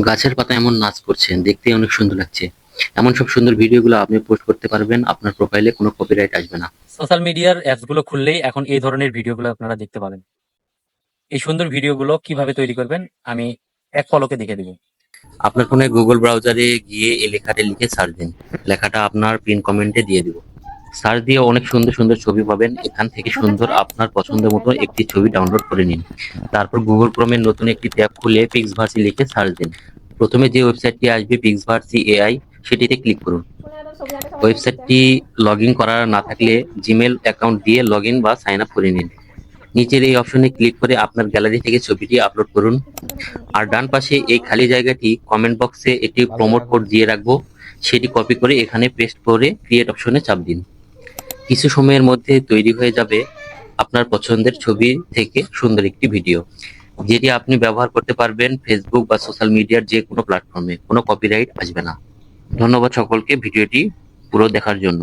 গাছের পাতা এমন নাচ করছে, দেখতে অনেক সুন্দর লাগছে। এমন সব সুন্দর ভিডিওগুলো আপনি পোস্ট করতে পারবেন, আপনার প্রোফাইলে কোনো কপিরাইট আসবে না। সোশ্যাল মিডিয়ার অ্যাপস গুলো খুললেই এখন এই ধরনের ভিডিওগুলো আপনারা দেখতে পাবেন। এই সুন্দর ভিডিওগুলো কিভাবে তৈরি করবেন আমি এক পলকে দেখে দিব। আপনার ফোনে গুগল ব্রাউজারে গিয়ে এই লেখাটা লিখে সার্চ দিন। লেখাটা আপনার পিন কমেন্টে দিয়ে দিব। সার্চ দিয়ে অনেক সুন্দর সুন্দর ছবি পাবেন। এখান থেকে সুন্দর আপনার পছন্দের মতো একটি ছবি ডাউনলোড করে নিন। তারপর গুগল ক্রোমের নতুন একটি ট্যাব খুলে পিক্সভার্সি লিখে সার্চ দিন। প্রথমে যে ওয়েবসাইটটি আসবে পিক্সভার্সি এআই, সেটিতে ক্লিক করুন। ওয়েবসাইটটি লগ ইন করা না থাকলে জিমেল অ্যাকাউন্ট দিয়ে লগ ইন বা সাইন আপ করে নিন। নিচের এই অপশনে ক্লিক করে আপনার গ্যালারি থেকে ছবিটি আপলোড করুন। আর ডান পাশে এই খালি জায়গাটি কমেন্ট বক্সে একটি প্রোমোট কোড দিয়ে রাখবো, সেটি কপি করে এখানে পেস্ট করে ক্রিয়েট অপশনে চাপ দিন। কিছু সময়ের মধ্যে তৈরি হয়ে যাবে আপনার পছন্দের ছবি থেকে সুন্দর একটি ভিডিও, যেটি আপনি ব্যবহার করতে পারবেন ফেসবুক বা সোশ্যাল মিডিয়ার যে কোনো প্ল্যাটফর্মে। কোনো কপিরাইট আসবে না। ধন্যবাদ সকলকে ভিডিওটি পুরো দেখার জন্য।